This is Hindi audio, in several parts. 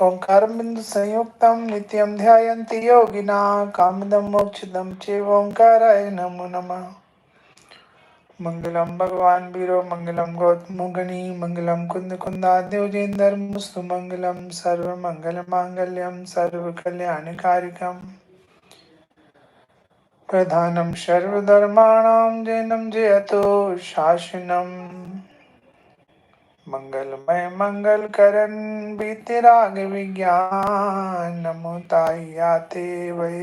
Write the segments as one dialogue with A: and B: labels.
A: ओंकारं बिंदु संयुक्तं नित्यं ध्यायन्ति योगिना कामदं मोक्षदं चैव ओंकाराय नमो नमः। मंगलम भगवान वीरो मंगलम गौतम गणी मंगलम कुंद कुंदाद्यो जैन्दर्मुस्तु मंगलम सर्वमंगल मांगल्यम सर्वकल्याणकारिकम प्रधानम सर्वधर्माणां जैनं जयतो शासनम मंगलमय मंगलकरन बीतराग विज्ञान नमो तायाते वै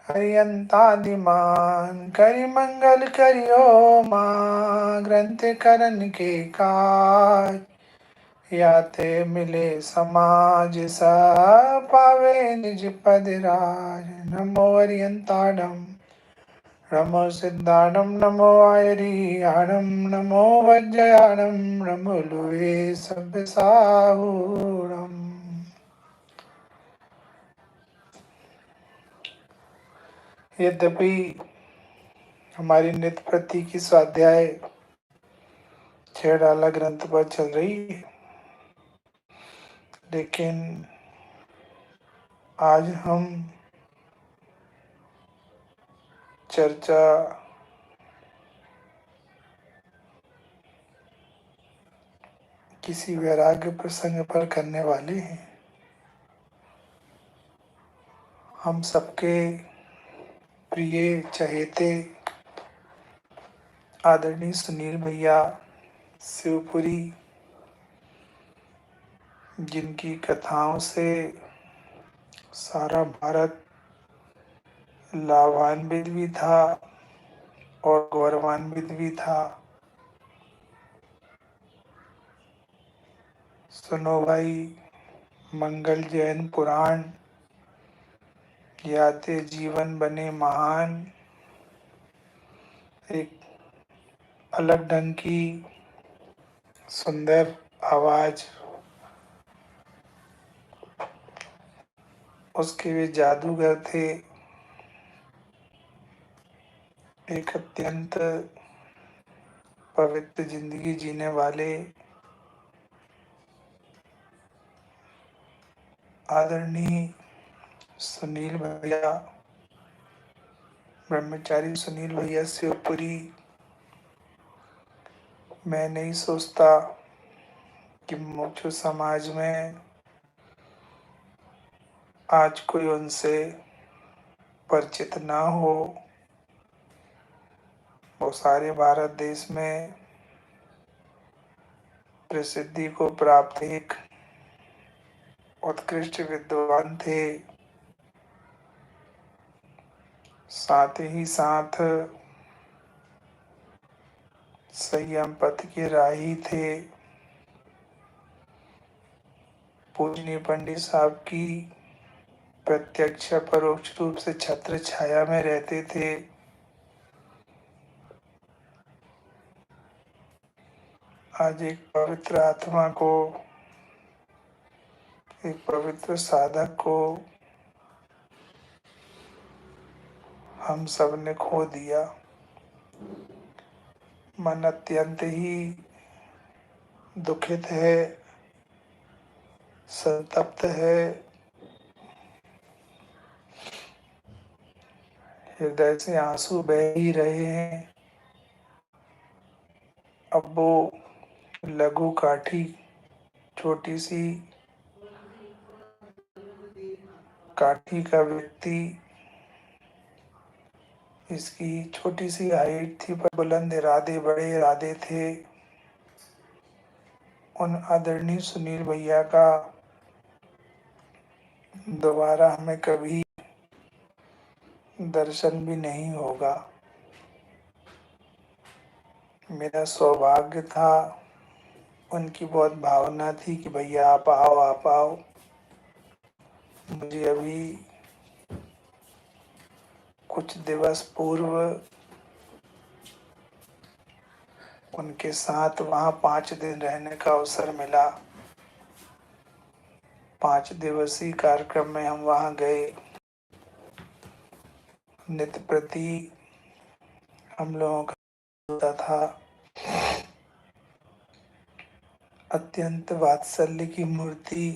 A: हरियंतादिमान करि मंगल करियो माँ ग्रंथ करन के काज याते मिले समाज सा पावे निज पद राज नमो हरियंताडम नमो सिद्धाडम नमो आयरियाडम नमो वज्रयाडम नमो लुए सब साहूरम। यद्यपि हमारी नित्य प्रति की स्वाध्याय छह डाला ग्रंथ पर चल रही है, लेकिन आज हम चर्चा किसी वैराग्य प्रसंग पर करने वाले हैं। हम सबके प्रिय चहेते आदरणीय सुनील भैया शिवपुरी, जिनकी कथाओं से सारा भारत लाभान्वित भी था और गौरवान्वित भी था। सुनो भाई, मंगल जैन पुराण याते जीवन बने महान, एक अलग ढंग की सुंदर आवाज, उसके वे जादूगर थे। एक अत्यंत पवित्र जिंदगी जीने वाले आदरणीय सुनील भैया, ब्रह्मचारी सुनील भैया शिवपुरी। मैं नहीं सोचता कि मुख्य समाज में आज कोई उनसे परिचित ना हो। वो सारे भारत देश में प्रसिद्धि को प्राप्त एक उत्कृष्ट विद्वान थे, साथ ही साथ संयम पथ के राही थे। पूजनीय पंडित साहब की प्रत्यक्ष परोक्ष रूप से छत्र छाया में रहते थे। आज एक पवित्र आत्मा को, एक पवित्र साधक को हम सब ने खो दिया। मन अत्यंत ही दुखित है, संतप्त है, हृदय से आंसू बह ही रहे हैं। अब वो लघु काठी, छोटी सी काठी का व्यक्ति, इसकी छोटी सी हाइट थी पर बुलंद इरादे, बड़े इरादे थे। उन आदरणीय सुनील भैया का दोबारा हमें कभी दर्शन भी नहीं होगा। मेरा सौभाग्य था, उनकी बहुत भावना थी कि भैया आप आओ, आप आओ। मुझे अभी कुछ दिवस पूर्व उनके साथ वहाँ 5 दिन रहने का अवसर मिला। 5 दिवसीय कार्यक्रम में हम वहाँ गए। नित्य प्रति हम लोगों का होता था। अत्यंत वात्सल्य की मूर्ति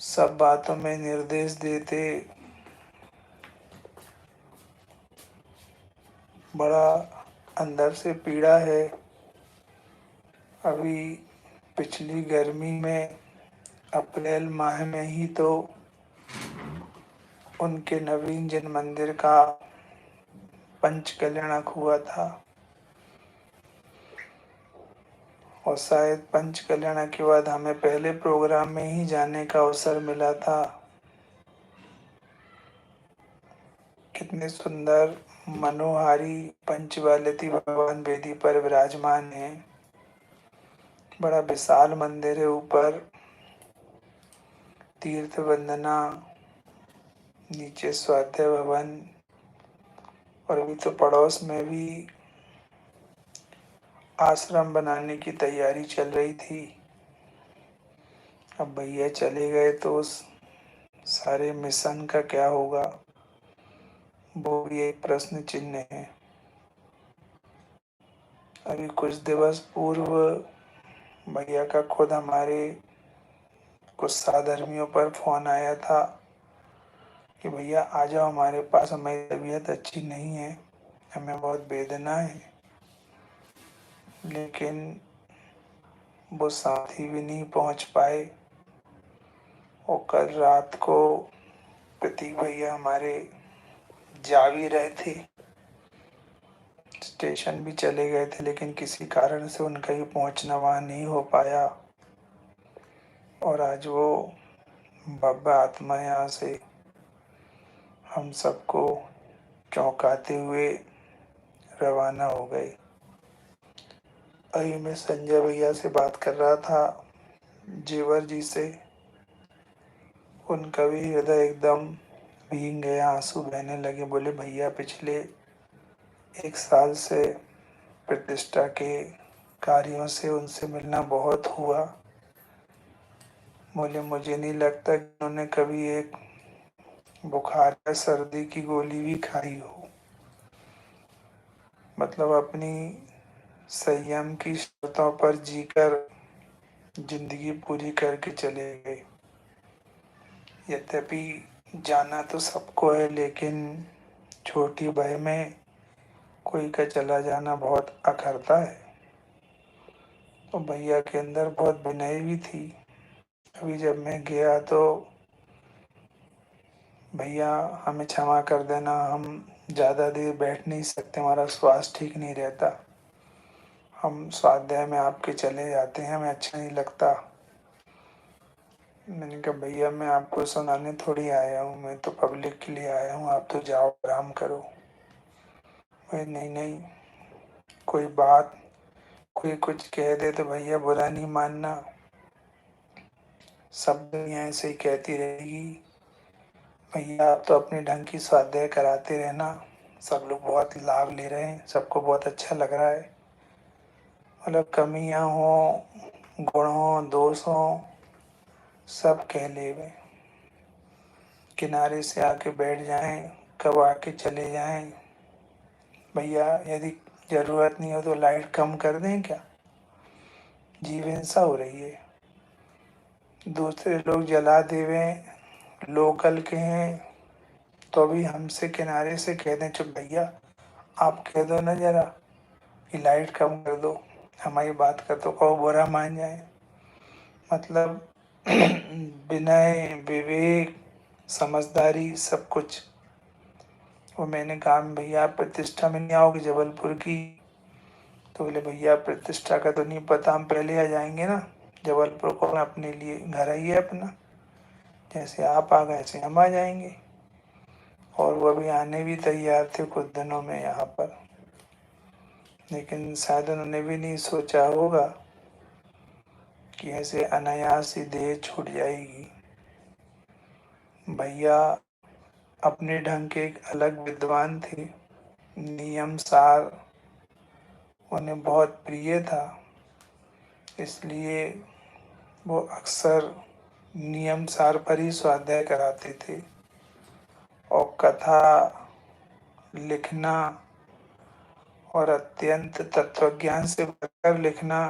A: सब बातों में निर्देश देते। बड़ा अंदर से पीड़ा है। अभी पिछली गर्मी में अप्रैल माह में ही तो उनके नवीन जिन मंदिर का पंच कल्याणक हुआ था, और शायद पंच कल्याणक के बाद हमें पहले प्रोग्राम में ही जाने का अवसर मिला था। कितने सुंदर मनोहारी पंचवालती भगवान वेदी पर विराजमान है। बड़ा विशाल मंदिर है, ऊपर तीर्थ वंदना, नीचे स्वाध्याय भवन, और अभी तो पड़ोस में भी आश्रम बनाने की तैयारी चल रही थी। अब भैया चले गए तो उस सारे मिशन का क्या होगा, वो भी एक प्रश्न चिन्ह है। अभी कुछ दिवस पूर्व भैया का खुद हमारे कुछ साधर्मियों पर फोन आया था कि भैया आ जाओ हमारे पास, हमारी तबीयत अच्छी नहीं है, हमें बहुत वेदना है। लेकिन वो साथी भी नहीं पहुंच पाए, और कल रात को प्रतीक भैया हमारे जा भी रहे थे, स्टेशन भी चले गए थे, लेकिन किसी कारण से उनका ही पहुंचना वहाँ नहीं हो पाया। और आज वो बाबा आत्मा यहाँ से हम सबको चौंकाते हुए रवाना हो गए। अभी मैं संजय भैया से बात कर रहा था, जेवर जी से। उनका भी हृदय एकदम भीग गया, आंसू बहने लगे। बोले भैया पिछले 1 साल से प्रतिष्ठा के कार्यों से उनसे मिलना बहुत हुआ। बोले मुझे नहीं लगता कि उन्होंने कभी एक बुखार या सर्दी की गोली भी खाई हो। मतलब अपनी संयम की शर्तों पर जीकर जिंदगी पूरी करके चले गए। यद्यपि जाना तो सबको है, लेकिन छोटी वय में कोई का चला जाना बहुत अखरता है। तो भैया के अंदर बहुत विनय भी थी। अभी जब मैं गया तो भैया हमें क्षमा कर देना, हम ज़्यादा देर बैठ नहीं सकते, हमारा स्वास्थ्य ठीक नहीं रहता, हम स्वाध्याय में आपके चले जाते हैं, हमें अच्छा नहीं लगता। मैंने कहा भैया मैं आपको सुनाने थोड़ी आया हूँ, मैं तो पब्लिक के लिए आया हूँ, आप तो जाओ आराम करो। नहीं नहीं, कोई बात, कोई कुछ कह दे तो भैया बुरा नहीं मानना, सब दुनिया ऐसे ही कहती रहेगी। भैया आप तो अपने ढंग की स्वाध्याय कराते रहना, सब लोग बहुत लाभ ले रहे हैं, सबको बहुत अच्छा लग रहा है। मतलब कमियां हो, गुण हो, दोष हो, सब कह ले वे, किनारे से आके बैठ जाएं, कब आके चले जाएं। भैया यदि ज़रूरत नहीं हो तो लाइट कम कर दें क्या, जीव हिंसा हो रही है। दूसरे लोग जला देवें, लोकल के हैं, तो भी हमसे किनारे से कह दें चुप भैया आप कह दो ना जरा कि लाइट कम कर दो, हमारी बात का तो कहो बुरा मान जाए। मतलब विनय, विवेक, समझदारी, सब कुछ। वो मैंने कहा भैया आप प्रतिष्ठा में नहीं आओगे जबलपुर की, तो बोले भैया प्रतिष्ठा का तो नहीं पता, हम पहले आ जाएंगे ना, जबलपुर को अपने लिए घर ही है अपना, जैसे आप आ गए ऐसे हम आ जाएंगे। और वो अभी आने भी तैयार थे कुछ दिनों में यहाँ पर, लेकिन शायद उन्होंने भी नहीं सोचा होगा कि ऐसे अनायास ही देह छूट जाएगी। भैया अपने ढंग के एक अलग विद्वान थे, नियम सार उन्हें बहुत प्रिय था, इसलिए वो अक्सर नियम सार पर ही स्वाध्याय कराते थे। और कथा लिखना और अत्यंत तत्वज्ञान से भरकर लिखना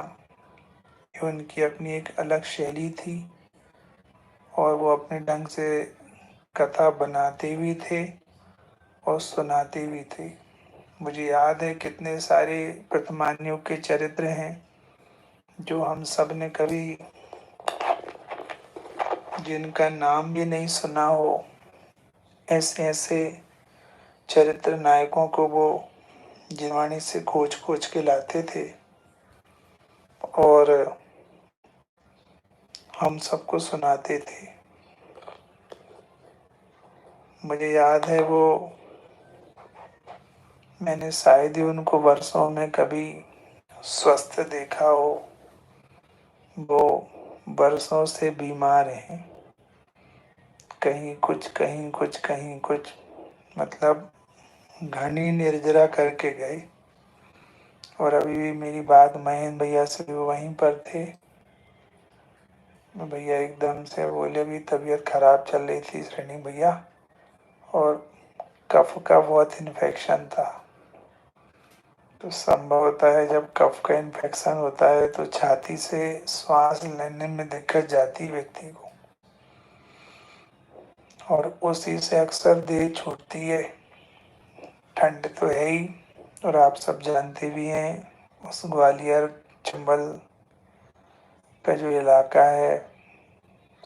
A: उनकी अपनी एक अलग शैली थी और वो अपने ढंग से कथा बनाते भी थे और सुनाते भी थे। मुझे याद है कितने सारे प्रतिमानियों के चरित्र हैं जो हम सब ने कभी जिनका नाम भी नहीं सुना हो। ऐसे ऐसे चरित्र नायकों को वो जिनवाणी से खोज खोज के लाते थे और हम सबको सुनाते थे। मुझे याद है वो मैंने शायद ही उनको वर्षों में कभी स्वस्थ देखा हो। वो बरसों से बीमार हैं, कहीं कुछ कहीं कुछ कहीं कुछ, मतलब घनी निर्जरा करके गए। और अभी भी मेरी बात महेंद्र भैया से भी वहीं पर थे। भैया एकदम से बोले भी तबीयत खराब चल रही थी श्रेणी भैया और कफ का बहुत इन्फेक्शन था। तो संभव होता है जब कफ का इन्फेक्शन होता है तो छाती से श्वास लेने में दिक्कत जाती है व्यक्ति को और उसी से अक्सर देह छूटती है। ठंड तो है ही और आप सब जानते भी हैं उस ग्वालियर चंबल का जो इलाका है,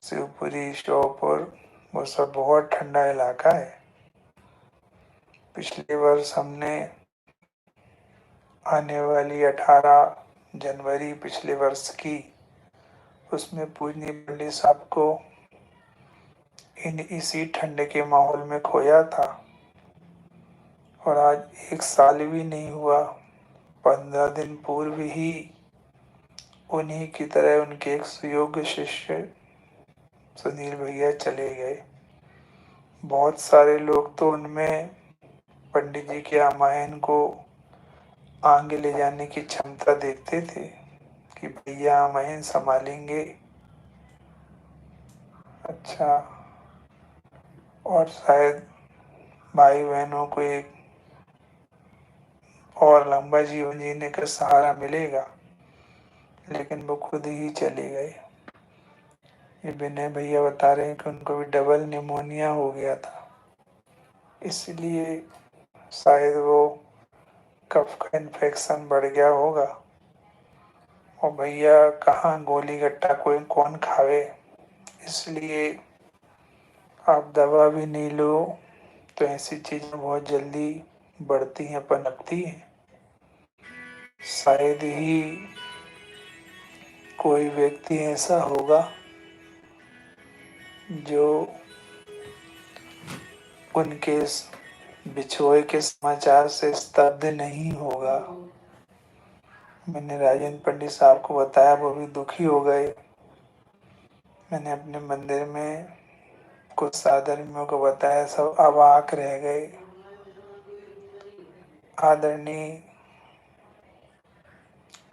A: शिवपुरी श्योपुर, वो सब बहुत ठंडा इलाका है। पिछले वर्ष हमने आने वाली 18 जनवरी पिछले वर्ष की, उसमें पूजनीय पंडित साहब को इसी ठंड के माहौल में खोया था और आज 1 साल भी नहीं हुआ। 15 दिन पूर्व ही उन्हीं की तरह उनके एक सुयोग्य शिष्य सुनील भैया चले गए। बहुत सारे लोग तो उनमें पंडित जी के रामायण को आगे ले जाने की क्षमता देखते थे कि भैया रामायण संभालेंगे। अच्छा, और शायद भाई बहनों को एक और लंबा जीवन जीने का सहारा मिलेगा, लेकिन वो खुद ही चले गए। ये विनय भैया बता रहे हैं कि उनको भी डबल निमोनिया हो गया था, इसलिए शायद वो कफ का इन्फेक्शन बढ़ गया होगा। और भैया कहाँ गोली गट्टा कोई कौन खावे, इसलिए आप दवा भी नहीं लो तो ऐसी चीज़ें बहुत जल्दी बढ़ती हैं, पनपती हैं। शायद ही कोई व्यक्ति ऐसा होगा जो उनके बिछोए के समाचार से स्तब्ध नहीं होगा। मैंने राजेंद्र पंडित साहब को बताया, वो भी दुखी हो गए। मैंने अपने मंदिर में कुछ साधर्मियों को बताया, सब अवाक रह गए। आदरणीय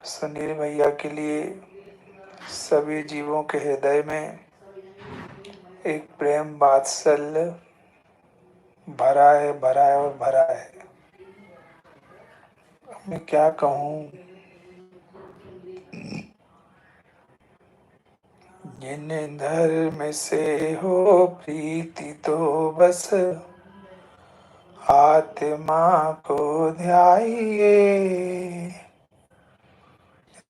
A: सुनील भैया के लिए सभी जीवों के हृदय में एक प्रेम वात्सल्य भरा है, भरा है और भरा है। मैं क्या कहूँ, जिन धर्म से हो प्रीति तो बस आत्मा को ध्याइए,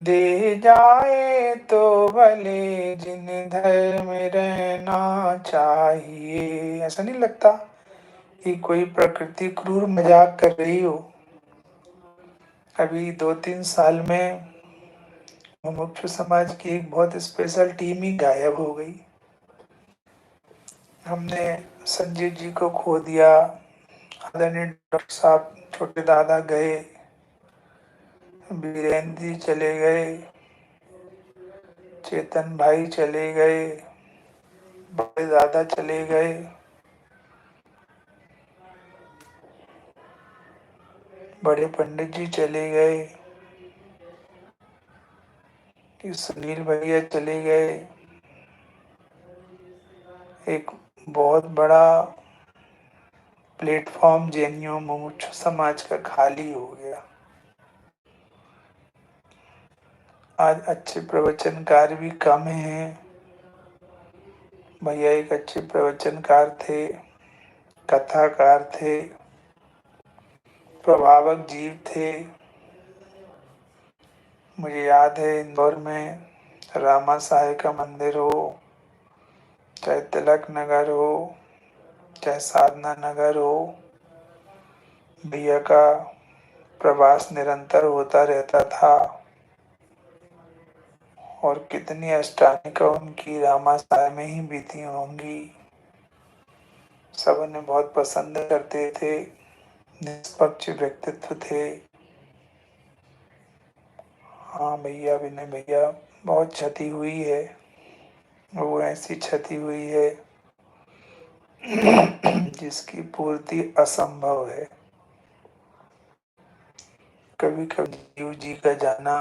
A: दे जाए तो भले जिन धर्म रहना चाहिए। ऐसा नहीं लगता कि कोई प्रकृति क्रूर मजाक कर रही हो। अभी 2-3 साल में मुमुक्षु समाज की एक बहुत स्पेशल टीम ही गायब हो गई। हमने संजीव जी को खो दिया, आदरणीय डॉक्टर साहब छोटे दादा गए, बीरेंद्र जी चले गए, चेतन भाई चले गए, बड़े दादा चले गए, बड़े पंडित जी चले गए, सुनील भैया चले गए। एक बहुत बड़ा प्लेटफॉर्म जैनियों मुमुक्षु समाज का खाली हो गया। आज अच्छे प्रवचनकार भी कम हैं। भैया एक अच्छे प्रवचनकार थे, कथाकार थे, प्रभावक जीव थे। मुझे याद है इंदौर में रामा साई का मंदिर हो, चाहे तिलक नगर हो, चाहे साधना नगर हो, भैया का प्रवास निरंतर होता रहता था। और कितनी अष्टानिका उनकी रामा साई में ही बीती होंगी। सब उन्हें बहुत पसंद करते थे, निष्पक्ष व्यक्तित्व थे। हाँ भैया, विनय भैया, बहुत क्षति हुई है। वो ऐसी क्षति हुई है जिसकी पूर्ति असंभव है। कभी कभी जीव जी का जाना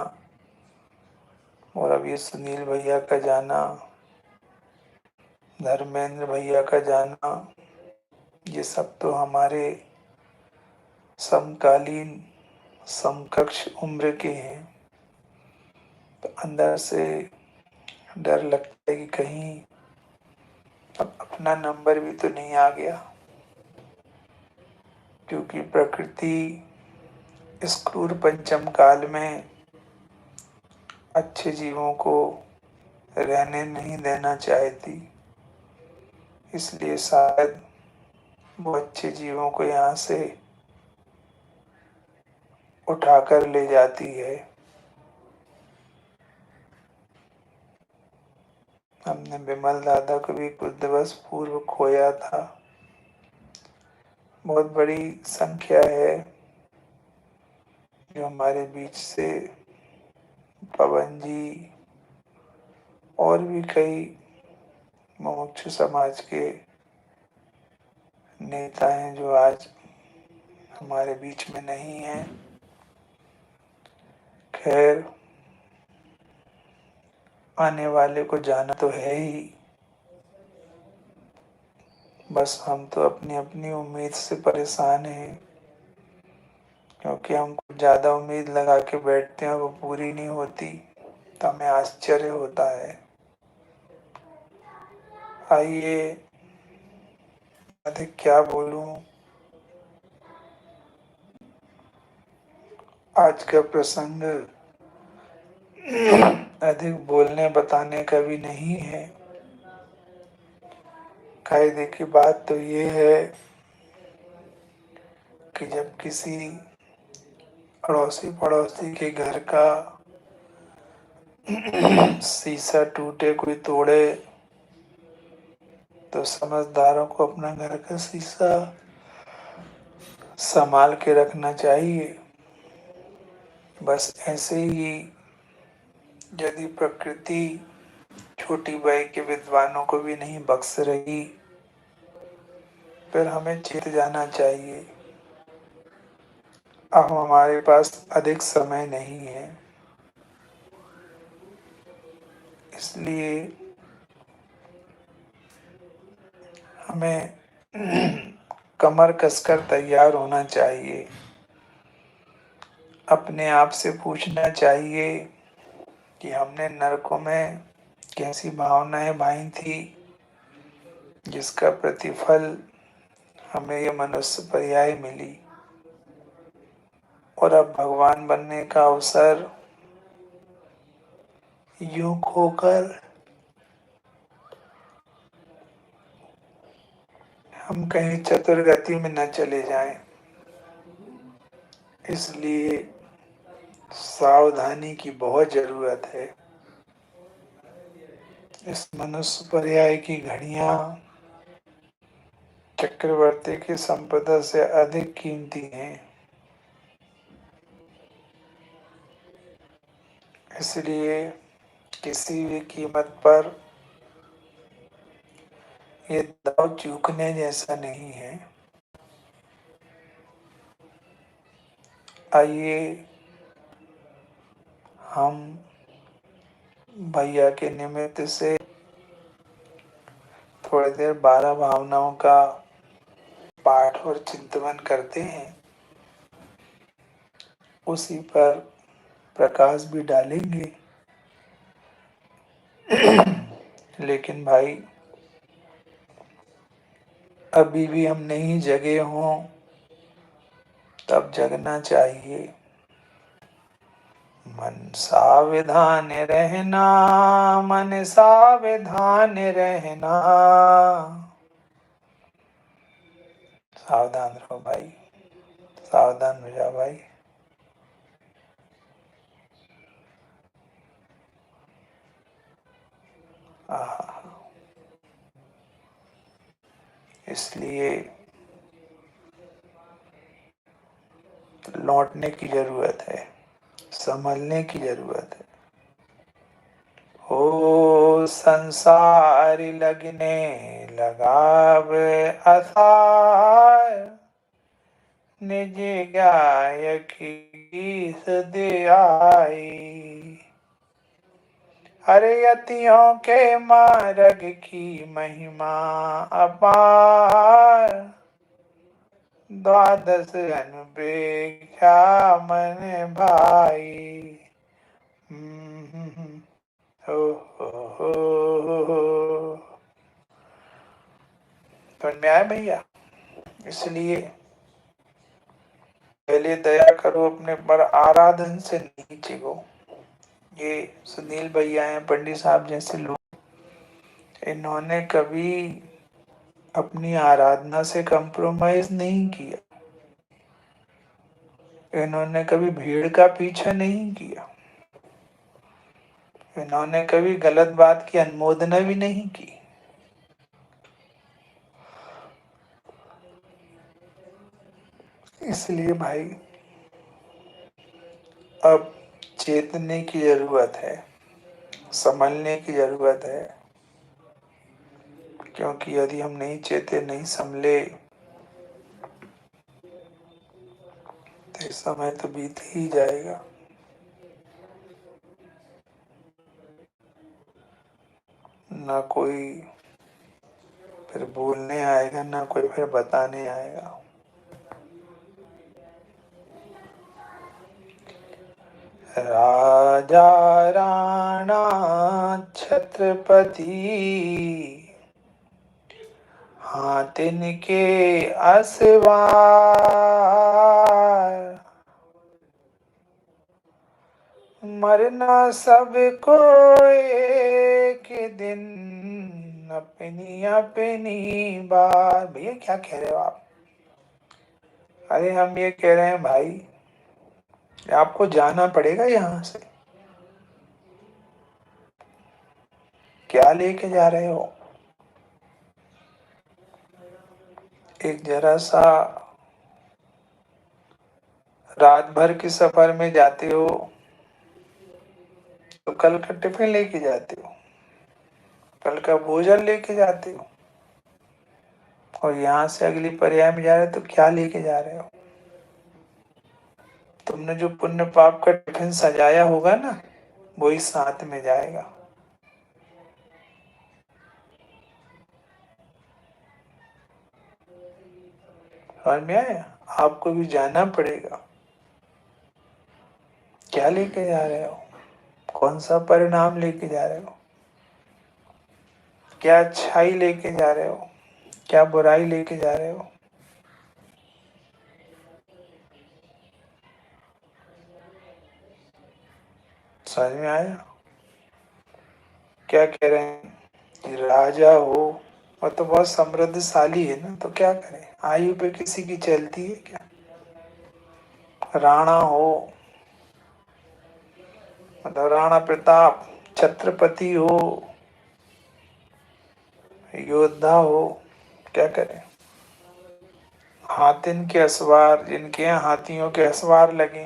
A: और अब ये सुनील भैया का जाना, धर्मेंद्र भैया का जाना, ये सब तो हमारे समकालीन समकक्ष उम्र के हैं। तो अंदर से डर लगता है कि कहीं अब अपना नंबर भी तो नहीं आ गया, क्योंकि प्रकृति इस क्रूर पंचम काल में अच्छे जीवों को रहने नहीं देना चाहती। इसलिए शायद वो अच्छे जीवों को यहाँ से उठाकर ले जाती है। हमने विमल दादा को भी कुछ दिवस पूर्व खोया था। बहुत बड़ी संख्या है जो हमारे बीच से पवन जी और भी कई मुमुक्षु समाज के नेता हैं जो आज हमारे बीच में नहीं हैं। खैर, आने वाले को जाना तो है ही, बस हम तो अपनी अपनी उम्मीद से परेशान हैं, क्योंकि हम कुछ ज़्यादा उम्मीद लगा के बैठते हैं, वो पूरी नहीं होती तो हमें आश्चर्य होता है। आइए, अधिक क्या बोलूं, आज का प्रसंग अधिक बोलने बताने का भी नहीं है। कायदे की बात तो ये है कि जब किसी अड़ोसी पड़ोसी के घर का शीशा टूटे, कोई तोड़े, तो समझदारों को अपना घर का शीशा संभाल के रखना चाहिए। बस ऐसे ही यदि प्रकृति छोटी बाई के विद्वानों को भी नहीं बख्श रही, फिर हमें चेत जाना चाहिए। अब हमारे पास अधिक समय नहीं है, इसलिए हमें कमर कसकर तैयार होना चाहिए। अपने आप से पूछना चाहिए कि हमने नरकों में कैसी भावनाएं बाई थी, जिसका प्रतिफल हमें ये मनुष्य पर्याय मिली, और अब भगवान बनने का अवसर यूं खोकर हम कहीं चतुर्गति में न चले जाएं। इसलिए सावधानी की बहुत जरूरत है। इस मनुष्य पर्याय की घड़ियां चक्रवर्ती की संपदा से अधिक कीमती हैं। इसलिए किसी भी कीमत पर ये दाव चूकने जैसा नहीं है। आइए हम भैया के निमित्त से थोड़ी देर 12 भावनाओं का पाठ और चिंतन करते हैं। उसी पर प्रकाश भी डालेंगे। लेकिन भाई अभी भी हम नहीं जगे हों तब जगना चाहिए। मन सावधान रहना, मन सावधान रहना। सावधान रहो भाई, सावधान हो जाओ भाई। आहा, इसलिए लौटने की जरूरत है, संभलने की जरूरत है। हो संसार लगने लगाव असार, निज गायक की सद आई। अरे यतियों के मार्ग की महिमा अपार, द्वादश अनुपेक्षा मन भाई। हो हो। समझ में आया भैया? इसलिए पहले दया करो अपने पर, आराधन से नीचे को। ये सुनील भैया हैं, पंडित साहब जैसे लोग, इन्होंने कभी अपनी आराधना से कंप्रोमाइज नहीं किया। इन्होंने कभी भीड़ का पीछा नहीं किया। इन्होंने कभी गलत बात की अनुमोदना भी नहीं की। इसलिए भाई अब चेतने की जरूरत है, संभलने की जरूरत है। क्योंकि यदि हम नहीं चेते, नहीं संभले, तो इस समय तो बीत ही जाएगा। ना कोई फिर बोलने आएगा, ना कोई फिर बताने आएगा। राजा राणा छत्रपति, हाथिन के असवार, मरना सबको एक दिन, अपनी अपनी बार। भैया क्या कह रहे हो आप? अरे हम ये कह रहे हैं भाई, आपको जाना पड़ेगा यहाँ से। क्या लेके जा रहे हो? एक जरा सा रात भर के सफर में जाते हो तो कल का टिफिन लेके जाते हो, कल का भोजन लेके जाते हो, और यहाँ से अगली पर्याय में जा रहे हो तो क्या लेके जा रहे हो? तुमने जो पुण्य पाप का टिफिन सजाया होगा ना, वही साथ में जाएगा। समझ में आया? आपको भी जाना पड़ेगा। क्या लेके जा रहे हो? कौन सा परिणाम लेके जा रहे हो? क्या अच्छाई लेके जा रहे हो, क्या बुराई लेके जा रहे हो? समझ में आया? क्या कह रहे हैं कि राजा हो और तो बहुत समृद्धशाली है ना, तो क्या करें, आयु पे किसी की चलती है क्या? राणा हो मतलब राणा प्रताप, छत्रपति हो, योद्धा हो, क्या करें? हाथिन के असवार, जिनके यहाँ हाथियों के असवार लगे,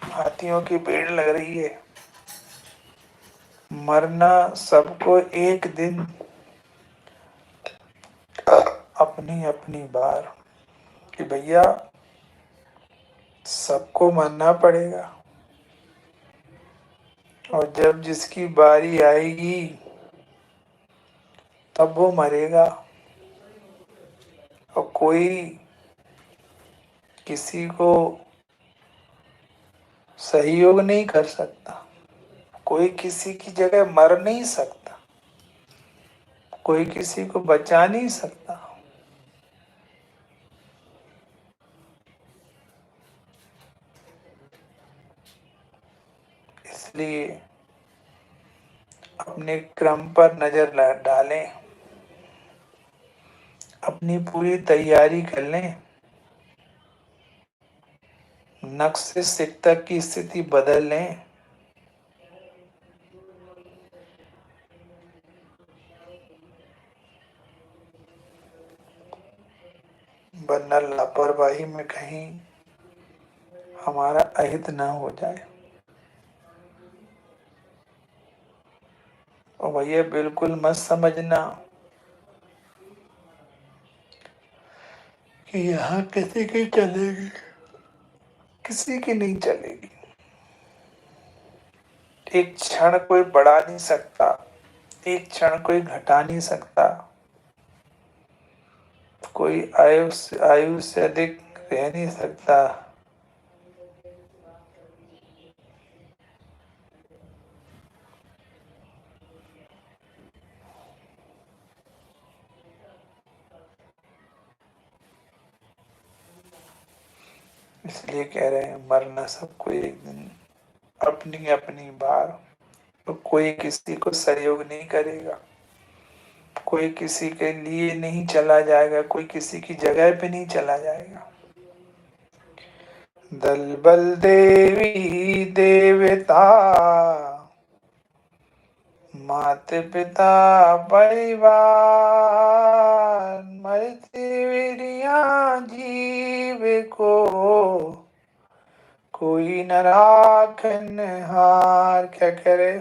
A: हाथियों की भीड़ लग रही है, मरना सबको एक दिन, अपनी अपनी बार। कि भैया सबको मरना पड़ेगा, और जब जिसकी बारी आएगी तब वो मरेगा। और कोई किसी को सहयोग नहीं कर सकता, कोई किसी की जगह मर नहीं सकता। कोई किसी को बचा नहीं सकता। इसलिए अपने क्रम पर नजर डालें, अपनी पूरी तैयारी कर लें, नक्श से सिक तक की स्थिति बदल लें। वरना लापरवाही में कहीं हमारा अहित ना हो जाए। और भैया बिल्कुल मत समझना कि यहाँ किसी की चलेगी, किसी की नहीं चलेगी। एक क्षण कोई बढ़ा नहीं सकता, एक क्षण कोई घटा नहीं सकता, कोई आयु से अधिक रह नहीं सकता। इसलिए कह रहे हैं मरना सबको एक दिन, अपनी अपनी बार। तो कोई किसी को सहयोग नहीं करेगा, कोई किसी के लिए नहीं चला जाएगा, कोई किसी की जगह पे नहीं चला जाएगा। दल बल देवी देवता, मात पिता परिवार, मरती वीरिया जीव को, कोई न राखन हार। क्या कह रहे?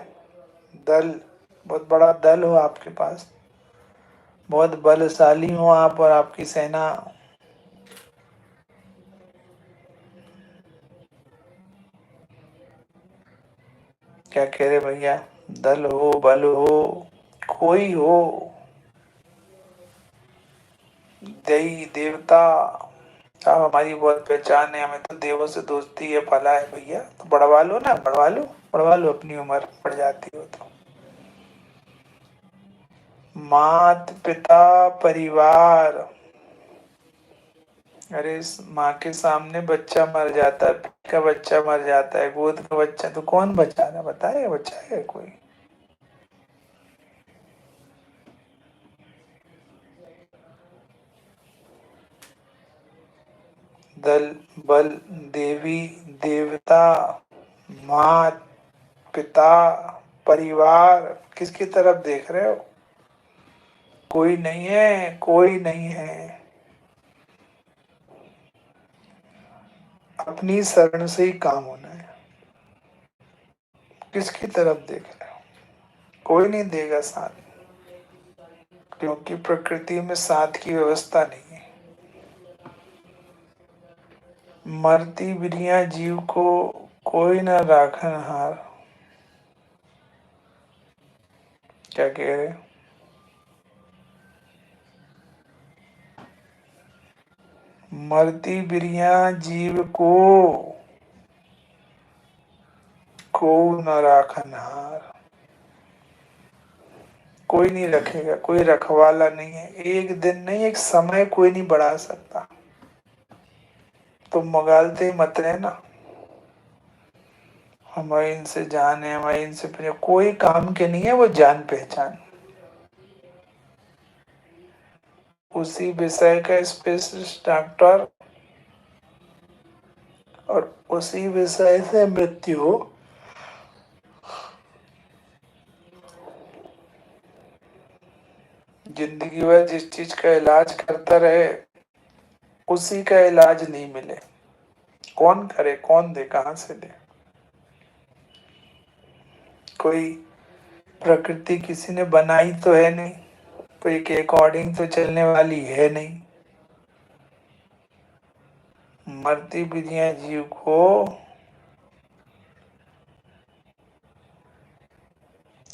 A: दल, बहुत बड़ा दल हो आपके पास, बहुत बलशाली हो आप और आपकी सेना। क्या कह रहे भैया? दल हो, बल हो, कोई हो, देवी देवता, आप हमारी बहुत पहचान है, हमें तो देवों से दोस्ती है, फला है भैया, तो बढ़वा लो ना, बढ़वा लो, बढ़वा लो, अपनी उम्र बढ़ जाती हो तो। मात पिता परिवार, अरे इस माँ के सामने बच्चा मर जाता है, पेट का बच्चा मर जाता है, गोद का बच्चा, तो कौन बचा रहा बताए? बच्चा है कोई? दल बल देवी देवता मात पिता परिवार, किसकी तरफ देख रहे हो? कोई नहीं है, कोई नहीं है। अपनी शरण से ही काम होना है। किसकी तरफ देख रहे हो? कोई नहीं देगा साथ, क्योंकि प्रकृति में साथ की व्यवस्था नहीं है। मरती बिरिया जीव को, कोई न राखन हार। क्या कह रहे? मरती बिरिया जीव को न राखन हार। कोई नहीं रखेगा, कोई रखवाला नहीं है। एक दिन नहीं, एक समय कोई नहीं बढ़ा सकता। तो मगालते ही मत रहना, हमारे इनसे जान है, हमारे इनसे प्रिय, कोई काम के नहीं है वो जान पहचान। उसी विषय का स्पेशलिस्ट डॉक्टर और उसी विषय से मृत्यु हो। जिंदगी भर जिस चीज का इलाज करता रहे, उसी का इलाज नहीं मिले, कौन करे, कौन दे, कहां से दे? कोई प्रकृति किसी ने बनाई तो है नहीं, कोई के अकॉर्डिंग तो चलने वाली है नहीं। मरती विधियां जीव को,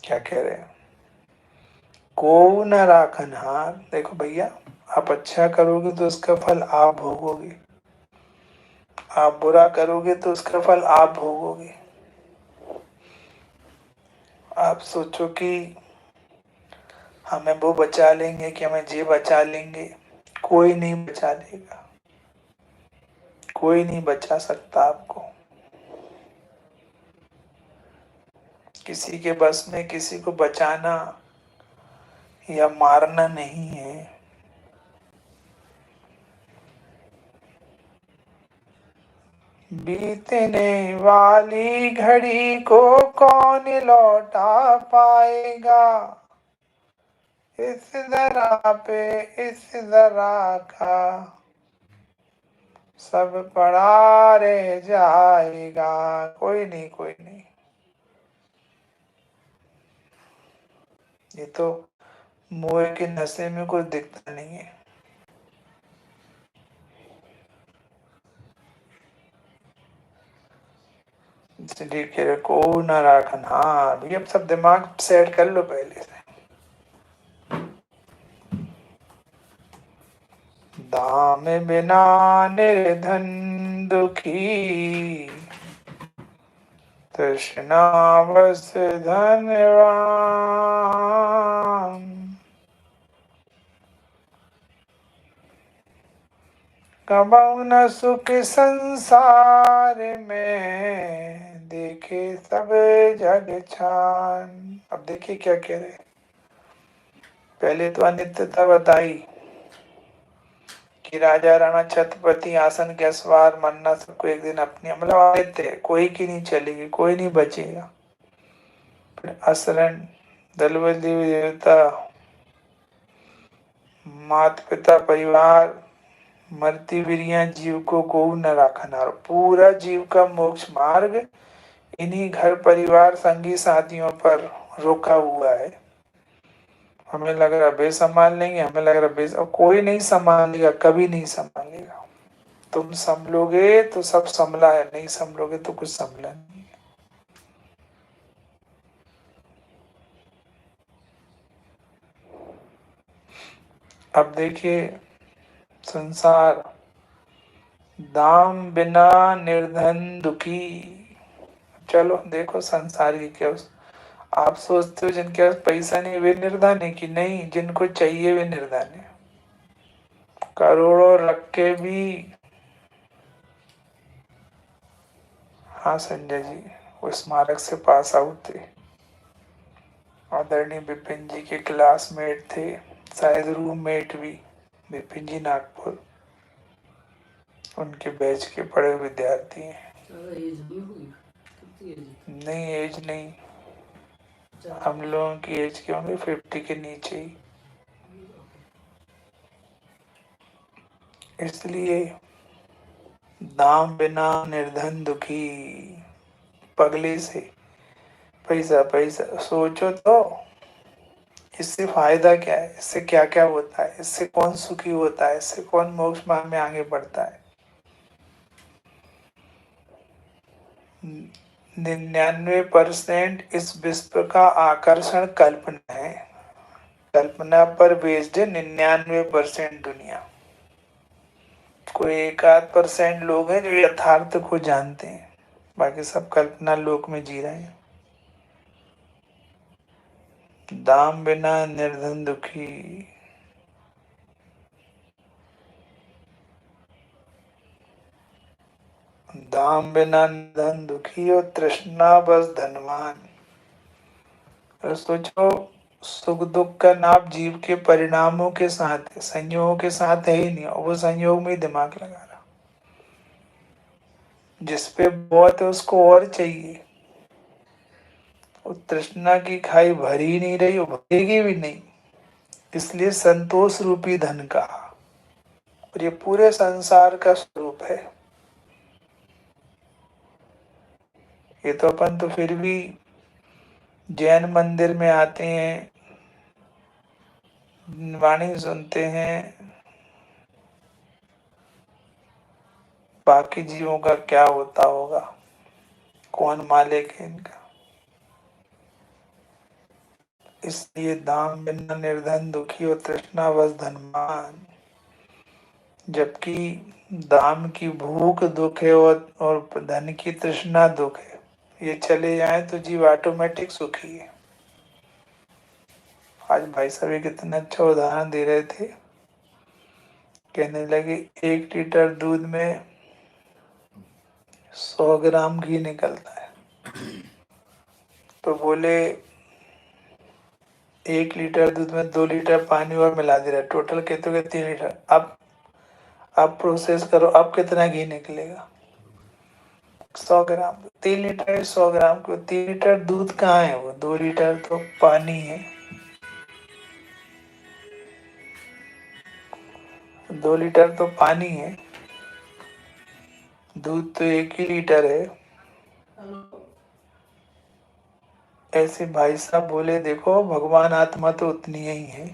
A: क्या कह रहे हैं, को न राखन हार। देखो भैया, आप अच्छा करोगे तो उसका फल आप भोगोगे, आप बुरा करोगे तो उसका फल आप भोगोगे। आप सोचो कि हमें वो बचा लेंगे कि हमें ये बचा लेंगे, कोई नहीं बचा लेगा, कोई नहीं बचा सकता आपको। किसी के बस में किसी को बचाना या मारना नहीं है। बीतने वाली घड़ी को कौन लौटा पाएगा, इस धरा पे इस धरा का सब पड़ा रह जाएगा। कोई नहीं, कोई नहीं। ये तो मोह के नशे में कुछ दिखता नहीं है। इसलिए कह रहे को न राखन। हाँ अभी अब सब दिमाग सेट कर लो पहले से। दाम बिना निर्धन दुखी, तृष्णावश धनवान। कबहु न सुख संसार में, देखे सब जग छान। अब देखिए क्या कह रहे। पहले तो अनित्यता बताई कि राजा राणा छत्रपति आसन के सवार मरना सबको एक दिन अपनी, मतलब अनित्य है, कोई की नहीं चलेगी, कोई नहीं बचेगा। फिर असरण दल बल देवता, माता पिता परिवार, मरती बिरिया जीव को न राखना। पूरा जीव का मोक्ष मार्ग इन्हीं घर परिवार संगी साथियों पर रुका हुआ है। हमें लग रहा बे संभाल लेंगे, हमें लग रहा बे, कोई नहीं संभालेगा, कभी नहीं संभालेगा। तुम संभलोगे तो सब संभला है, नहीं संभलोगे तो कुछ संभला नहीं। अब देखिए संसार, दाम बिना निर्धन दुखी। चलो देखो संसार की क्या। आप सोचते हो जिनके पास पैसा नहीं वे निर्धन है कि नहीं, जिनको चाहिए वे निर्धन है। करोड़ों रख के भी। हाँ संजय जी, वो स्मारक से पास आउट थे, आदरणीय विपिन जी के क्लासमेट थे, शायद रूममेट भी। विपिन जी नागपुर, उनके बैच के पढ़े हुए विद्यार्थी हैं। नहीं एज नहीं, हम लोगों की एज के होंगे 50 के नीचे ही। इसलिए दाम बिना निर्धन दुखी। पगले से पैसा पैसा सोचो तो इससे फायदा क्या है, इससे क्या क्या होता है, इससे कौन सुखी होता है, इससे कौन मोक्ष मार्ग में आगे बढ़ता है। 99% इस विश्व का आकर्षण कल्पना है। कल्पना पर बेस्ड है 99% दुनिया। कोई एक आध % लोग हैं जो यथार्थ को जानते हैं, बाकी सब कल्पना लोक में जी रहे हैं। दाम बिना निर्धन दुखी। दाम बिना निर्धन दुखी और तृष्णा बस धनवान। और सोचो सुख दुख का नाप जीव के परिणामों के साथ है, संयोगों के साथ है ही नहीं, और वो संयोग में ही दिमाग लगा रहा। जिसपे बहुत है उसको और चाहिए। वो तृष्णा की खाई भरी ही नहीं रही, वो भरेगी भी नहीं। इसलिए संतोष रूपी धन कहा। और ये पूरे संसार का स्वरूप है। ये तो अपन तो फिर भी जैन मंदिर में आते हैं, वाणी सुनते हैं, बाकी जीवों का क्या होता होगा, कौन मालिक है इनका। इसलिए दाम बिना निर्धन दुखी और तृष्णावश धनवान। जबकि दाम की भूख दुख है और धन की तृष्णा दुख है। ये चले जाए तो जीव ऑटोमेटिक सुखी है। आज भाई साहब एक इतना अच्छा उदाहरण दे रहे थे, कहने लगे 1 लीटर दूध में 100 ग्राम घी निकलता है, तो बोले 1 लीटर दूध में 2 लीटर पानी और मिला दे रहा है, टोटल कहते हो 3 लीटर। अब प्रोसेस करो, अब कितना घी निकलेगा? 100 ग्राम। 3 लीटर 100 ग्राम को 3 लीटर दूध कहाँ है? वो 2 लीटर तो पानी है। 2 लीटर तो पानी है, दूध तो 1 ही लीटर है। ऐसे भाई साहब बोले देखो भगवान आत्मा तो उतनी ही है,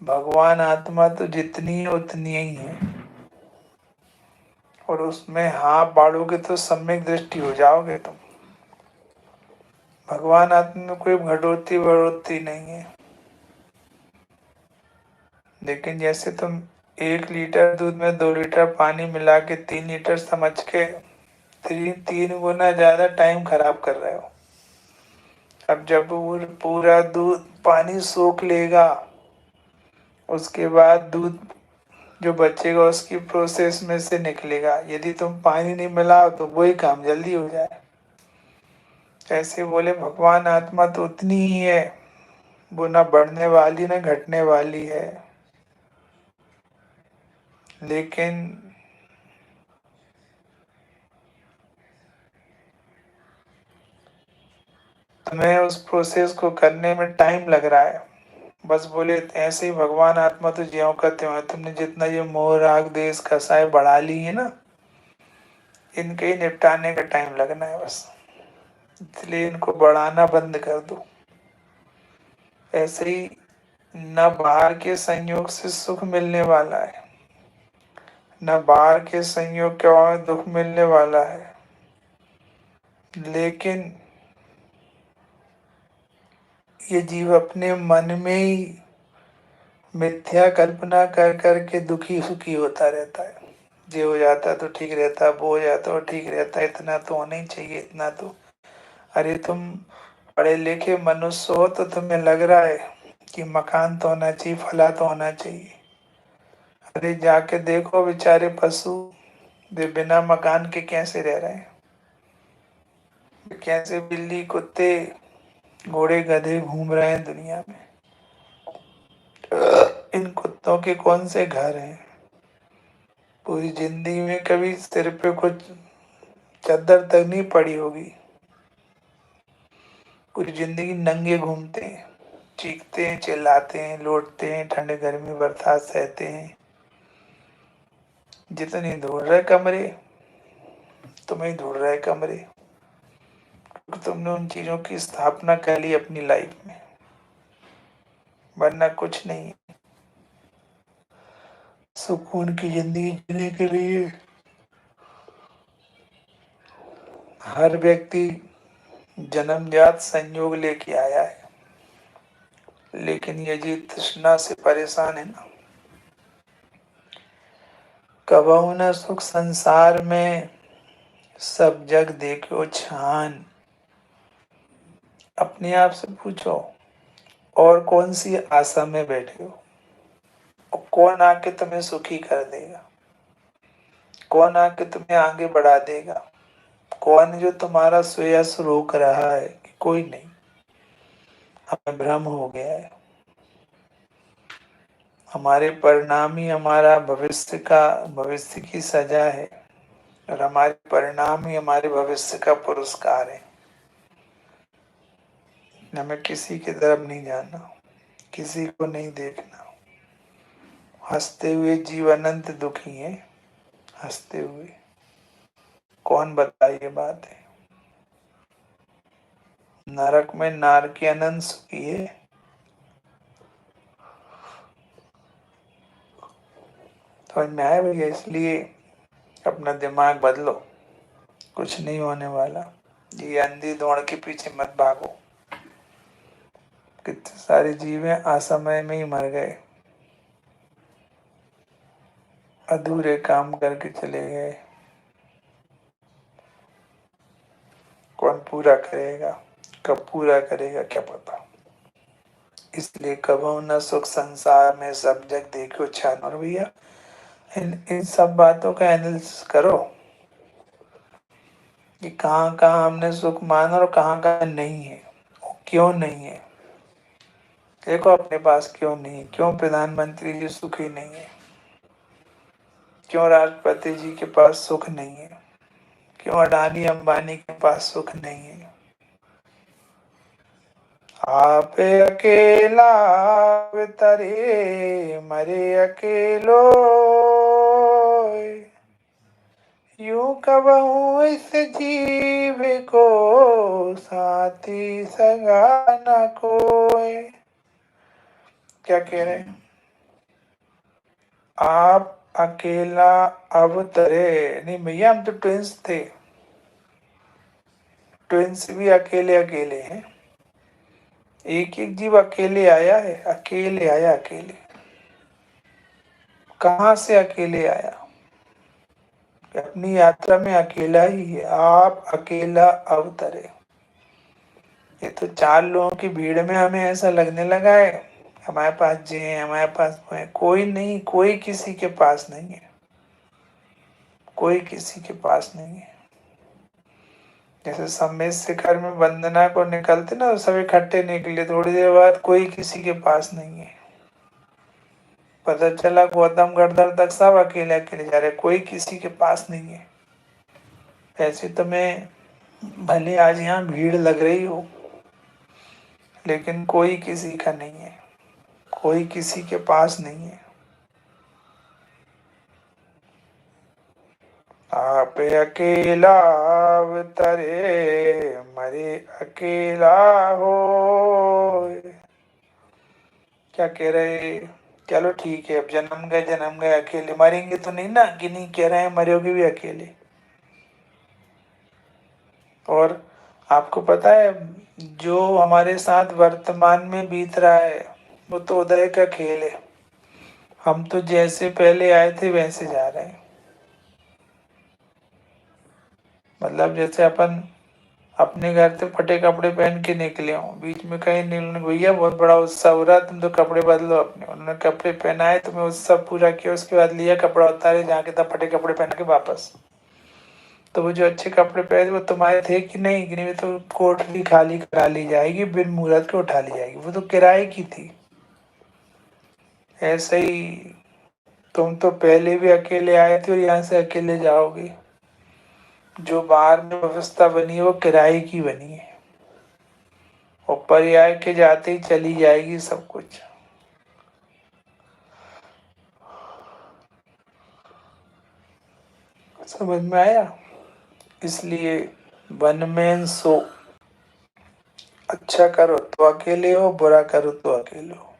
A: भगवान आत्मा तो जितनी है उतनी ही है, और उसमें हाथ बाढ़ोगे तो सम्यक दृष्टि हो जाओगे तुम। भगवान आत्मा में कोई घटोती बढ़ोती नहीं है। लेकिन जैसे तुम 1 लीटर दूध में 2 लीटर पानी मिला के 3 लीटर समझ के 3 गुना ज्यादा टाइम खराब कर रहे हो। अब जब वो पूरा दूध पानी सोख लेगा, उसके बाद दूध जो बचेगा उसकी प्रोसेस में से निकलेगा। यदि तुम पानी नहीं मिलाओ तो वही काम जल्दी हो जाए। ऐसे बोले भगवान आत्मा तो उतनी ही है, वो ना बढ़ने वाली ना घटने वाली है। लेकिन तुम्हें उस प्रोसेस को करने में टाइम लग रहा है। बस बोले ऐसे ही भगवान आत्मा तो ज्यों का त्यों है। तुमने जितना ये मोह राग देश कसाय बढ़ा ली है ना, इनके ही निपटाने का टाइम लगना है बस। इसलिए इनको बढ़ाना बंद कर दो। ऐसे ही न बाहर के संयोग से सुख मिलने वाला है, न बाहर के संयोग के और दुख मिलने वाला है। लेकिन ये जीव अपने मन में ही मिथ्या कल्पना कर कर के दुखी सुखी होता रहता है। ये हो जाता तो ठीक रहता, वो हो जाता तो ठीक रहता, इतना तो होना ही चाहिए, इतना तो। अरे तुम पढ़े लिखे मनुष्य हो तो तुम्हें लग रहा है कि मकान तो होना चाहिए, फला तो होना चाहिए। अरे जाके देखो बेचारे पशु, वे बिना मकान के कैसे रह रहे हैं, कैसे बिल्ली कुत्ते घोड़े गधे घूम रहे हैं दुनिया में। इन कुत्तों के कौन से घर हैं? पूरी जिंदगी में कभी सिर पे कुछ चादर तक नहीं पड़ी होगी। पूरी जिंदगी नंगे घूमते हैं, चीखते हैं, चिल्लाते हैं, लौटते हैं, ठंड गर्मी बरसात सहते हैं। जितनी ढूंढ रहे कमरे, तुम्हें ढूंढ रहे कमरे, क्योंकि तुमने उन चीजों की स्थापना कर ली अपनी लाइफ में, वरना कुछ नहीं। सुकून की जिंदगी जीने के लिए हर व्यक्ति जन्मजात संयोग लेके आया है, लेकिन ये जी तृष्णा से परेशान है ना। कबहु न सुख संसार में, सब जग देखो छान। अपने आप से पूछो, और कौन सी आशा में बैठे हो? और कौन आके तुम्हें सुखी कर देगा? कौन आके तुम्हें आगे बढ़ा देगा? कौन जो तुम्हारा श्रेयस रोक रहा है? कि कोई नहीं, हमें भ्रम हो गया है। हमारे परिणाम ही हमारा भविष्य की सजा है, और हमारे परिणाम ही हमारे भविष्य का पुरस्कार है। हमें किसी की तरफ नहीं जाना, किसी को नहीं देखना। हंसते हुए जीव अनंत दुखी है, हंसते हुए। कौन बताए ये बात है? नरक में नार की अनंत सुखी है। तो में आया भैया, इसलिए अपना दिमाग बदलो, कुछ नहीं होने वाला। ये अंधी दौड़ के पीछे मत भागो। कितने सारे जीव हैं असमय में ही मर गए, अधूरे काम करके चले गए। कौन पूरा करेगा, कब पूरा करेगा क्या पता। इसलिए कबहू न सुख संसार में, सब जग देखो छान। और भैया इन सब बातों का एनालिसिस करो कि कहाँ कहाँ हमने सुख माना और कहाँ कहाँ नहीं है, और क्यों नहीं है। देखो अपने पास क्यों नहीं है, क्यों प्रधानमंत्री जी सुखी नहीं है, क्यों राष्ट्रपति जी के पास सुख नहीं है, क्यों अडानी अंबानी के पास सुख नहीं है। आप अकेला तरे मरे अकेलो, यूं कबहू इस जीव को साथी सगा न कोई। क्या कह रहे हैं? आप अकेला अब तरे नहीं भैया, हम तो ट्विंस थे, ट्विंस भी अकेले अकेले हैं। एक एक जीव अकेले आया है, अकेले आया, अकेले। कहाँ से अकेले आया? अपनी यात्रा में अकेला ही है। आप अकेला अवतरे। ये तो चार लोगों की भीड़ में हमें ऐसा लगने लगा है हमारे पास ये है, हमारे पास वो है। कोई नहीं, कोई किसी के पास नहीं है, कोई किसी के पास नहीं है। जैसे सम्मेद शिखर में वंदना को निकलते ना, तो सब इकट्ठे निकले, थोड़ी देर बाद कोई किसी के पास नहीं है। पता चला गौतम गढ़धर तक सब अकेले अकेले जा रहे, कोई किसी के पास नहीं है। ऐसे तो मैं भले आज यहाँ भीड़ लग रही हो, लेकिन कोई किसी का नहीं है, कोई किसी के पास नहीं है। आप अकेला अवतरे मरे अकेला हो। क्या कह रहे? चलो ठीक है, अब जन्म गए अकेले, मरेंगे तो नहीं ना, कि नहीं कह रहे हैं मरोगे भी अकेले। और आपको पता है जो हमारे साथ वर्तमान में बीत रहा है वो तो उदय का खेल है। हम तो जैसे पहले आए थे वैसे जा रहे हैं। मतलब जैसे अपन अपने घर से फटे कपड़े पहन के निकले हों, बीच में कहीं निकलने, भैया बहुत बड़ा उत्सव हो रहा है, तुम तो कपड़े बदलो अपने। उन्होंने कपड़े पहनाए, तुम्हें उत्सव पूरा किया, उसके बाद लिया कपड़ा उतारे, जाके तब फटे कपड़े पहन के वापस। तो वो जो अच्छे कपड़े पहने वो तुम्हारे थे कि नहीं? कि नहीं, तो कोठरी खाली करा ली जाएगी, बिन मुहूर्त के उठा ली जाएगी, वो तो किराए की थी। ऐसे ही तुम तो पहले भी अकेले आए थे और यहाँ से अकेले जाओगे। जो बाहर में व्यवस्था बनी है वो किराए की बनी है, और पर्याय के जाते ही चली जाएगी सब कुछ। समझ में आया? इसलिए वन मैन सो, अच्छा करो तो अकेले हो, बुरा करो तो अकेले हो।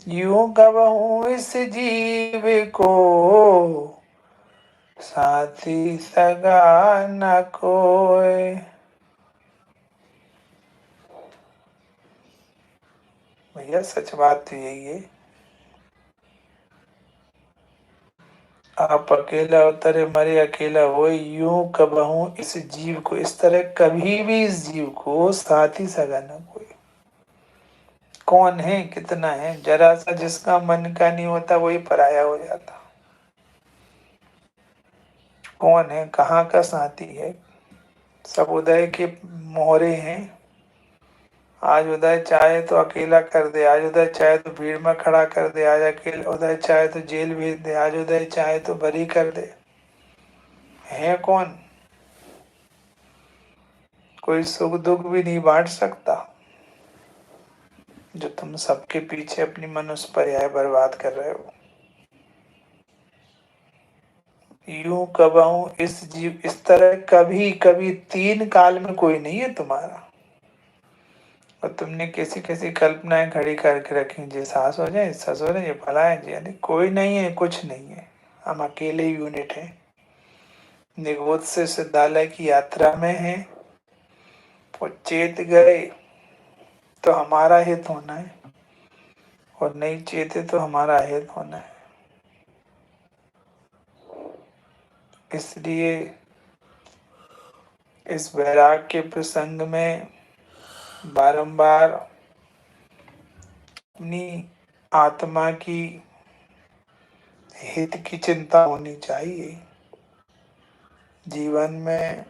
A: यूं गवाऊं इस जीव को साथी सगा न कोई। भैया सच बात तो यही है। आप अकेला उतरे मरे अकेला हो, यूं कबहू इस जीव को, इस तरह कभी भी इस जीव को साथी सगा न कोई। कौन है, कितना है, जरा सा जिसका मन का नहीं होता वही पराया हो जाता। कौन है, कहाँ का साथी है? सब उदय के मोहरे हैं। आज उदय चाहे तो अकेला कर दे, आज उदय चाहे तो भीड़ में खड़ा कर दे, आज अकेले उदय चाहे तो जेल भेज दे, आज उदय चाहे तो बरी कर दे। है कौन? कोई सुख दुख भी नहीं बांट सकता, जो तुम सबके पीछे अपनी मनुष्य पर्याय बर्बाद कर रहे हो। यूं कबहू इस जीव, इस तरह कभी कभी तीन काल में कोई नहीं है तुम्हारा। और तुमने कैसी कैसी कल्पनाएं खड़ी करके रखी, जी सास हो जाए, सस हो जाए, ये फला है जी, यानी कोई नहीं है, कुछ नहीं है। हम अकेले यूनिट हैं, निगोद से सिद्धालय की यात्रा में है। वो चेत गए तो हमारा हित होना है, और नहीं चेते तो हमारा हित होना है। इसलिए इस वैराग के प्रसंग में बारंबार अपनी आत्मा की हित की चिंता होनी चाहिए। जीवन में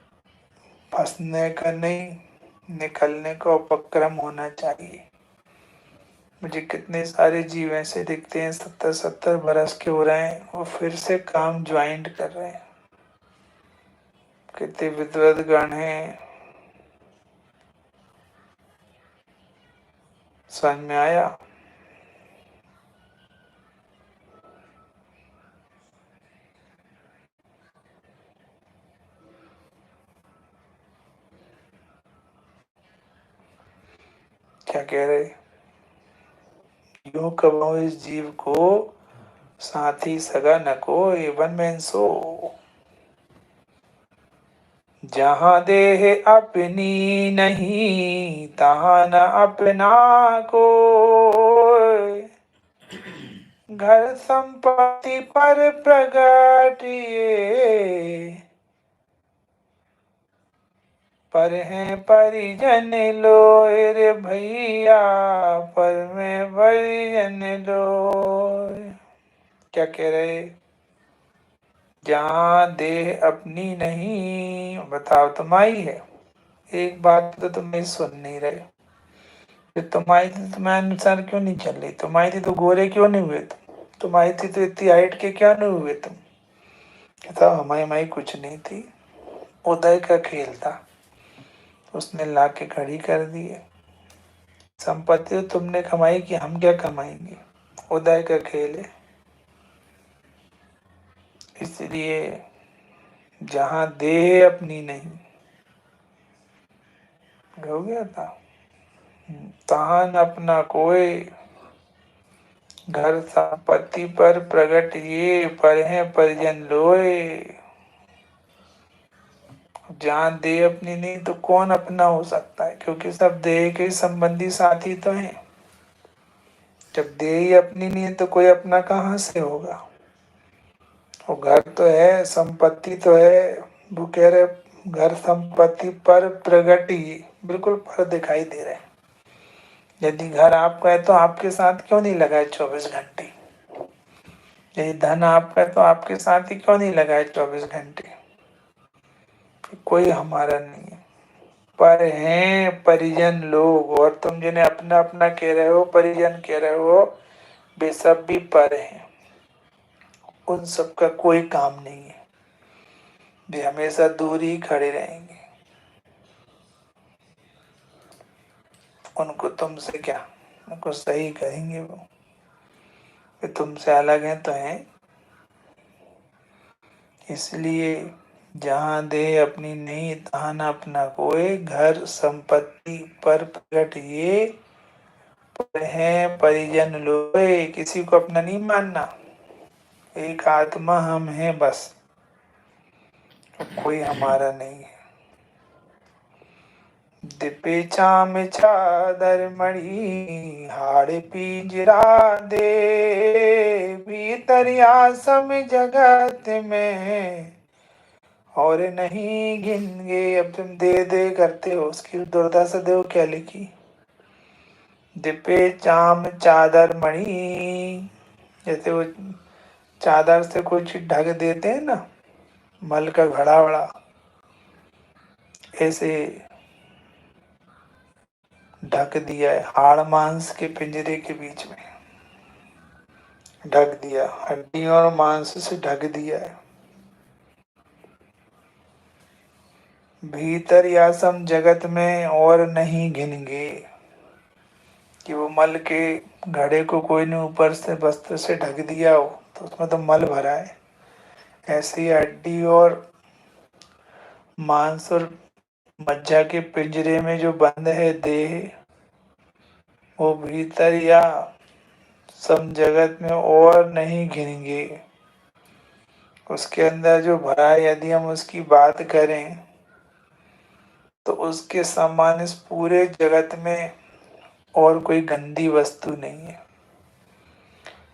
A: फंसने का नहीं, निकलने का उपक्रम होना चाहिए। मुझे कितने सारे जीव ऐसे दिखते हैं 70-70 बरस के हो रहे हैं, वो फिर से काम ज्वाइंट कर रहे हैं। कितने विद्वत गण हैं। समझ में आया? क्या कह रहे? यूं कहो इस जीव को साथी सगा न कोई, वन में सो। जहाँ देह अपनी नहीं, तहाँ न अपना कोई। घर संपत्ति पर प्रगट ये, पर हैं परिजन लोय रे भैया, पर में परिजन लोय। क्या कह रहे? जहाँ देह अपनी नहीं, बताओ तुम्हारी है। एक बात तो तुम सुन नहीं रहे। तुम्हारी थी तुम्हारे अनुसार क्यों नहीं चल रही? तुम्हारी थी तो गोरे क्यों नहीं हुए तुम्हारी थी तो इतनी हाइट के क्या नहीं हुए तुम? कहता हमारी कुछ नहीं थी, उदय का खेल था, उसने ला के खड़ी कर दी है। संपत्ति तो तुमने कमाई कि हम क्या कमाएंगे? उदय का खेल है। इसलिए जहाँ देह अपनी नहीं, हो गया था, तहां न अपना कोई। घर संपत्ति पर प्रगट ये, पर हैं परिजन लोए। जहाँ देह अपनी नहीं तो कौन अपना हो सकता है? क्योंकि सब देह के संबंधी साथी तो हैं। जब देह ही अपनी नहीं है तो कोई अपना कहाँ से होगा? वो घर तो है, संपत्ति तो है। वो कह रहे घर संपत्ति पर प्रगट ही, बिल्कुल पर दिखाई दे रहे हैं। यदि घर आपका है तो आपके साथ क्यों नहीं लगा है 24 घंटे? यदि धन आपका है तो आपके साथ ही क्यों नहीं लगा है 24 घंटे? कोई हमारा नहीं है। पर हैं परिजन लोग, और तुम जिन्हें अपना अपना कह रहे हो, परिजन कह रहे हो, वे सब भी पर हैं। उन सब का कोई काम नहीं है, वे हमेशा दूर ही खड़े रहेंगे। उनको तुमसे क्या, उनको सही कहेंगे वो। वे तुमसे अलग हैं तो हैं। इसलिए जहाँ देह अपनी नहीं, तहाँ न अपना कोई। घर संपत्ति पर प्रगट ये, पर हैं परिजन लोए। किसी को अपना नहीं मानना। एक आत्मा हम हैं बस, कोई हमारा नहीं है। दिपे चाम चादर मणि, हाड़ पिंजरा दे। भीतर आसम जगत में, और नहीं गिनगे। अब तुम दे दे करते हो, उसकी दुर्दशा देखो क्या लिखी। दिपे चाम चादर मणि, जैसे वो चादर से कुछ ढक देते हैं ना, मल का घड़ा वड़ा, ऐसे ढक दिया है। हाड़ मांस के पिंजरे के बीच में ढक दिया, हड्डी और मांस से ढक दिया है। भीतर या सम जगत में, और नहीं गिनगे। कि वो मल के घड़े को कोई ने ऊपर से वस्त्र से ढक दिया हो तो उसमें तो मल भरा है। ऐसे ही हड्डी और मांस और मज्जा के पिंजरे में जो बंद है देह, वो भीतर या सम जगत में और नहीं गिनेंगे। उसके अंदर जो भरा है, यदि हम उसकी बात करें तो उसके समान इस पूरे जगत में और कोई गंदी वस्तु नहीं है।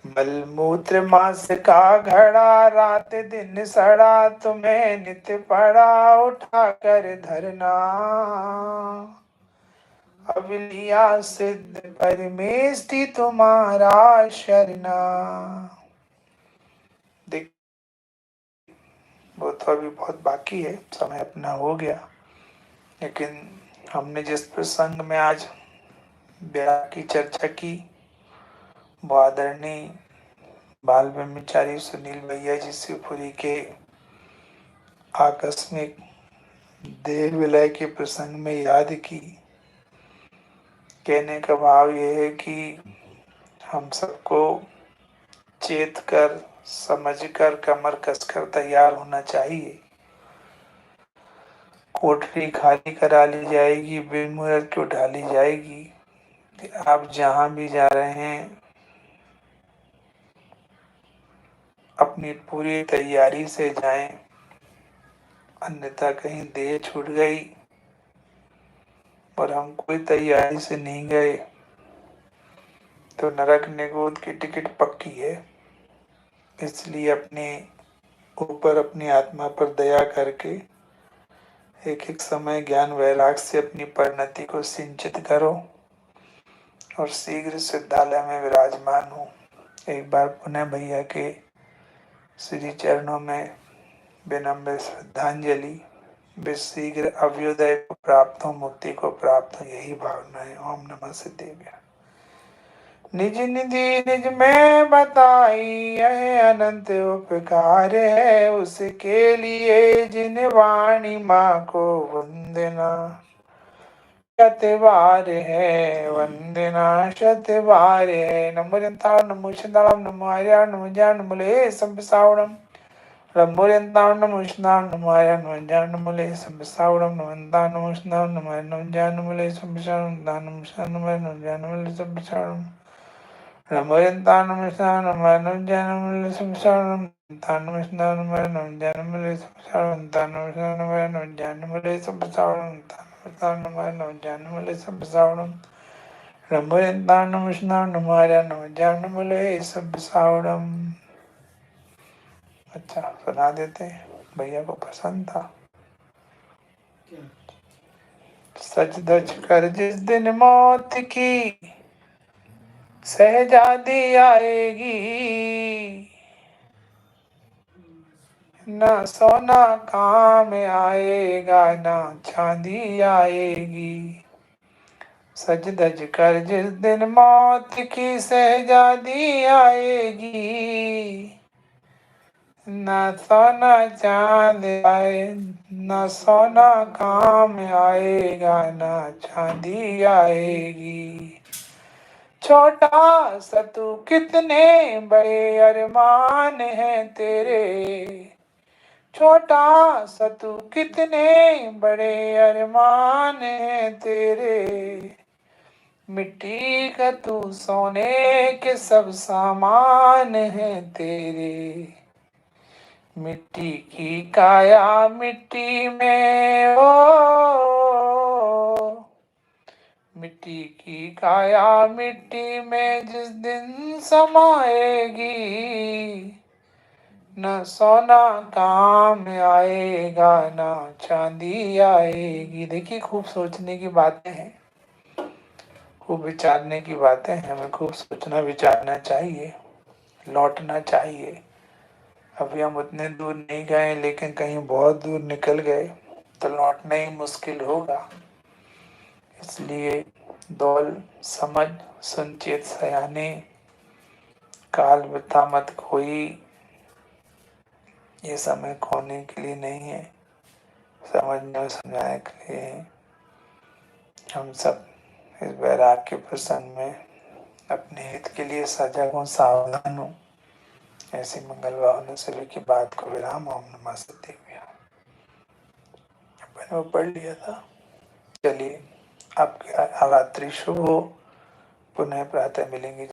A: मलमूत्र मांस का घड़ा, रात दिन सड़ा, तुम्हें नित पड़ा उठा कर धरना। अविलिया सिद्ध परमेष्टि तुम्हारा शरणा। देख, वो तो अभी बहुत बाकी है, समय अपना हो गया, लेकिन हमने जिस प्रसंग में आज ब्याह की चर्चा की, वो आदरणीय बाल ब्रह्मचारी सुनील भैया जी शिवपुरी के आकस्मिक देह विलय के प्रसंग में याद की। कहने का भाव यह है कि हम सबको चेत कर, समझ कर, कमर कसकर तैयार होना चाहिए। कोठरी खाली करा ली जाएगी, बिन मुहूर्त की उठा ली जाएगी। आप जहाँ भी जा रहे हैं अपनी पूरी तैयारी से जाएं, अन्यथा कहीं देर छूट गई और हम कोई तैयारी से नहीं गए तो नरक निगोद की टिकट पक्की है। इसलिए अपने ऊपर, अपनी आत्मा पर दया करके एक एक समय ज्ञान वैराग से अपनी परिणति को सिंचित करो और शीघ्र सिद्धालय में विराजमान हो। एक बार पुनः भैया के श्री चरणों में विनम्र श्रद्धांजलि। शीघ्र अभ्युदय को प्राप्त हो, मुक्ति को प्राप्त हो, यही भावना है। ओम नमः सिद्धेभ्य। निज निधि निज में बताई, यह अनंत उपकार है उसके लिए जिन वाणी माँ को वंदना शतवार है, वंदना शतवार है। नमो रंताण नमो शंताणम नमो आर्या नमो ज्ञान नमो ले संपसावणम नमो रंताण नमो शंताण नमो आर्या नमो ज्ञान नमो ले संपसावणम नमो रंताण नमो शंताण नमो आर्या नमो ज्ञान नमो ले संपसावणम नमो शंताण नमो आर्या नमो ज्ञान नमो ले संपसावणम नमो रंताण नमो शंताण नमो आर्या नमो ज्ञान नमो ले संपसावणम रंताण नमो शंताण नमो आर्या नमो ज्ञान नमो ले संपसावणम रंताण नमो शंताण नमो आर्या नमो ज्ञान नमो ले संपसावणम अच्छा, सुना देते हैं, भैया को पसंद था। सच धज कर जिस दिन मौत की सहजादी आएगी, ना सोना काम आएगा ना चांदी आएगी। सज धज कर जिस दिन मौत की सहजादी आएगी, ना सोना चांद आए, ना सोना काम आएगा ना चांदी आएगी। छोटा सा तू कितने बड़े अरमान हैं तेरे, छोटा सा तू कितने बड़े अरमान हैं तेरे। मिट्टी का तू सोने के सब सामान है तेरे। मिट्टी की काया मिट्टी में ओ, मिट्टी की काया मिट्टी में जिस दिन समाएगी, न सोना काम आएगा ना चांदी आएगी। देखिए, खूब सोचने की बातें हैं, खूब विचारने की बातें हैं। हमें खूब सोचना विचारना चाहिए, लौटना चाहिए। अभी हम उतने दूर नहीं गए, लेकिन कहीं बहुत दूर निकल गए तो लौटना ही मुश्किल होगा। इसलिए दौल समझ संचेत सयाने, काल वृथा मत खोई। ये समय खोने के लिए नहीं है, समझने और समझाने के लिए है। हम सब इस बैराग के प्रसंग में अपने हित के लिए सजग हो, सावधान हो। ऐसी मंगल भावना सभी की बात को विराम। ओम नमः सत्यव्या। मैंने वो पढ़ लिया था। चलिए, आपकी रात्रि शुभ हो। पुनः प्रातः मिलेंगे।